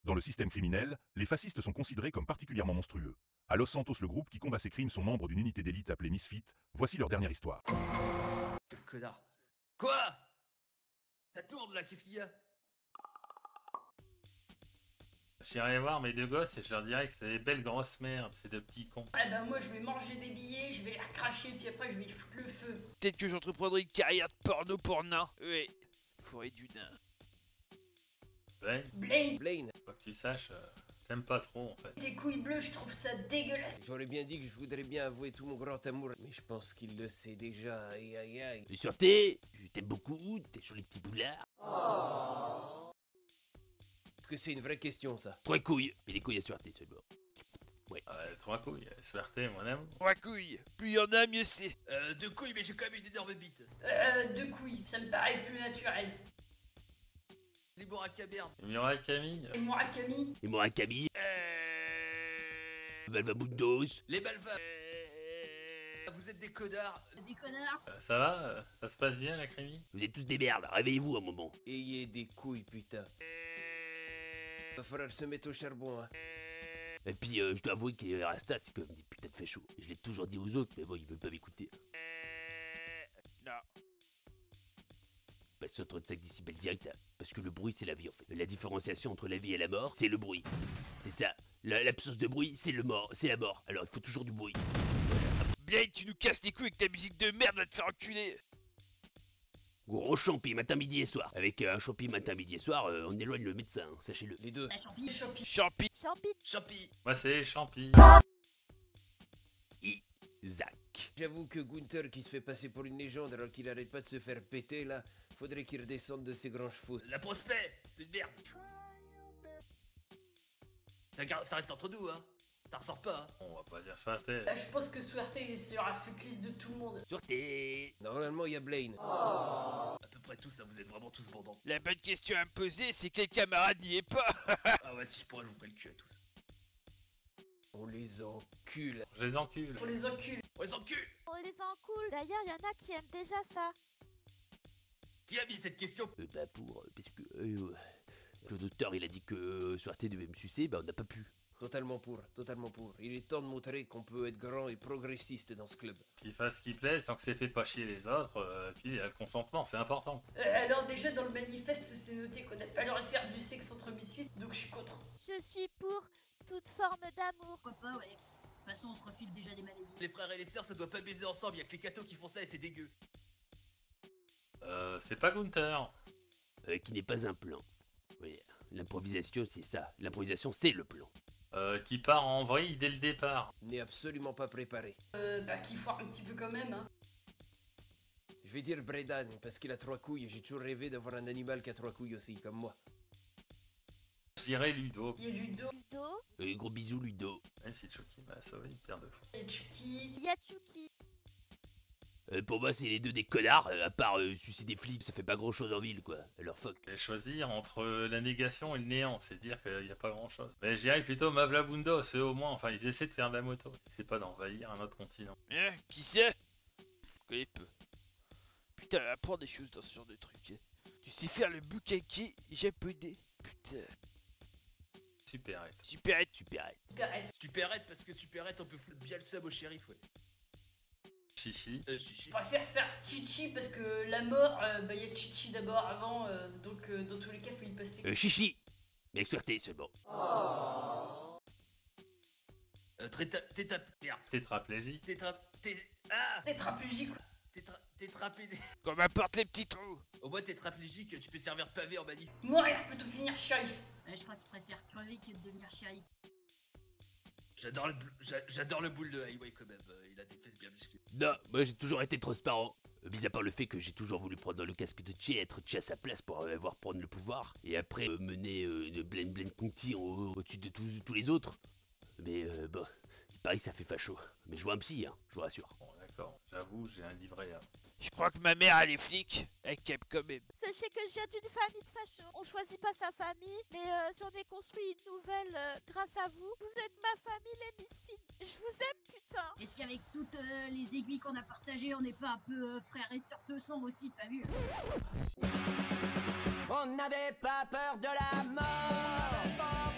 Dans le système criminel, les fascistes sont considérés comme particulièrement monstrueux. À Los Santos, le groupe qui combat ces crimes sont membres d'une unité d'élite appelée Misfit. Voici leur dernière histoire. Connard. Quoi? Ça tourne là, qu'est-ce qu'il y a? J'irai voir mes deux gosses et je leur dirai que c'est des belles grosses merdes, ces deux petits cons. Ah bah moi je vais manger des billets, je vais les recracher, puis après je vais y foutre le feu. Peut-être que j'entreprendrai une carrière de porno pour nain. Ouais, forêt du nain. Blaine, Blaine. faut que tu saches, j'aime pas trop en fait. Tes couilles bleues, je trouve ça dégueulasse. J'aurais bien dit que je voudrais bien avouer tout mon grand amour, mais je pense qu'il le sait déjà, aïe aïe aïe. Et sûreté, je t'aime beaucoup, t'es sur les petits boulards. Est-ce que c'est une vraie question ça? 3 couilles, mais les couilles à sûreté seulement. Ouais. 3 couilles, Sverté, mon amour. 3 couilles, plus il y en a, mieux c'est. 2 couilles, mais j'ai quand même une énorme bite. 2 couilles, ça me paraît plus naturel. Les Murakaberne. Muriel Camille. Et Murakami, Et moi, Camille. Valvamundos. Les Balva. Vous êtes des connards. des connards. Ça va? Ça se passe bien la crémie? Vous êtes tous des merdes, réveillez-vous un moment. Ayez des couilles, putain. Va falloir se mettre au charbon, hein. Et puis, je dois avouer que les Rasta, c'est quand même des putains de fachos. Je l'ai toujours dit aux autres, mais bon, ils veulent pas m'écouter. Non. Passe sur 35 décibels direct, hein, parce que le bruit, c'est la vie, en fait. La différenciation entre la vie et la mort, c'est le bruit. C'est ça. L'absence de bruit, c'est la mort. Alors, il faut toujours du bruit. Blaine, tu nous casses les couilles avec ta musique de merde, va te faire enculer. Gros champi, matin, midi et soir. Avec un champi matin, midi et soir, on éloigne le médecin, hein, sachez-le. Les deux. La champi, champi. Champi. Champi. Moi c'est Champi. Isaac. J'avoue que Gunther qui se fait passer pour une légende alors qu'il arrête pas de se faire péter là, faudrait qu'il redescende de ses grands chevaux. La prospect, c'est une merde. Ça reste entre nous, hein. Ça ressort pas, hein. On va pas dire Sverté. Là, je pense que Suerte il sera fucklist de tout le monde. Sûreté. Normalement, il y a Blaine. À peu près tous, hein, vous êtes vraiment tous bandants. La bonne question à me poser, c'est quel camarade n'y est pas. Ah ouais, si je pourrais, je vous ferais le cul à tous. On les encule. Je les encule. Pour les enculs. On les encule. On les en cool. D'ailleurs, il y en a qui aiment déjà ça. Qui a mis cette question? Parce que le docteur, il a dit que Sûreté devait me sucer, bah on n'a pas pu. Totalement pour. Il est temps de montrer qu'on peut être grand et progressiste dans ce club. Qu'il fasse ce qui plaise sans que ça fait pas chier les autres, puis le consentement, c'est important. Alors déjà dans le manifeste c'est noté qu'on n'a pas le droit de faire du sexe entre misfits, donc je suis contre. Je suis pour toute forme d'amour. Pourquoi pas, ouais. De toute façon on se refile déjà des maladies. Les frères et les sœurs, ça doit pas baiser ensemble, y'a que les cathos qui font ça et c'est dégueu. C'est pas Gunther. Qui n'est pas un plan. Oui, l'improvisation, c'est ça. L'improvisation, c'est le plan. Qui part en vrille dès le départ. N'est absolument pas préparé. Qui foire un petit peu quand même, hein. Je vais dire Bredan, parce qu'il a 3 couilles et j'ai toujours rêvé d'avoir un animal qui a 3 couilles aussi, comme moi. J'irai Ludo. Il y a Ludo, Ludo, Gros bisous, Ludo. Même si Chucky m'a sauvé une paire de fois. il y a Chucky. il y a Chucky. Pour moi, c'est les deux des connards. À part sucer des flics, ça fait pas grand chose en ville, quoi. Alors fuck. Et choisir entre la négation et le néant, c'est dire qu'il n'y a pas grand chose. Mais j'irai plutôt Mavlabundo, c'est au moins, enfin ils essaient de faire de la moto, c'est pas d'envahir un autre continent. Hein, qui c'est? Je connais peu. Putain, apprends des choses dans ce genre de truc. Tu sais faire le bukake japonais. Putain. Superette. Superette. Superette. Superette, parce que Superette, on peut foutre bien le sub au shérif, ouais. Chichi. Chichi. Je préfère faire Chichi parce que la mort, il y a Chichi d'abord avant, donc dans tous les cas faut y passer. Chichi. Mais avec Sûreté seulement. Tétraplégie. Tétraplégique. Tétraplégique. Qu'on m'apporte les petits trous. Au moins tétraplégique, tu peux servir de pavé en manif. Mourir plutôt finir shérif. Je crois que je préfère crever que de devenir shérif. J'adore le boule de Highway quand même, il a des fesses bien musclées. Non, moi j'ai toujours été transparent. Mis à part le fait que j'ai toujours voulu prendre le casque de Tché, être Tché à sa place pour avoir prendre le pouvoir. Et après mener une Blaine Conti au-dessus de tous les autres. Mais bon, il paraît que ça fait facho. Mais je vois un psy, hein, je vous rassure. Bon d'accord, j'avoue, j'ai un livret à... Je crois que ma mère elle est flic, elle capte quand même. Sachez que je viens d'une famille de fachos. On choisit pas sa famille, mais j'en ai construit une nouvelle grâce à vous. Vous êtes ma famille, les Misfits. Je vous aime, putain. Est-ce qu'avec toutes les aiguilles qu'on a partagées, on n'est pas un peu frères et sœurs de sang aussi, t'as vu? On n'avait pas peur de la mort.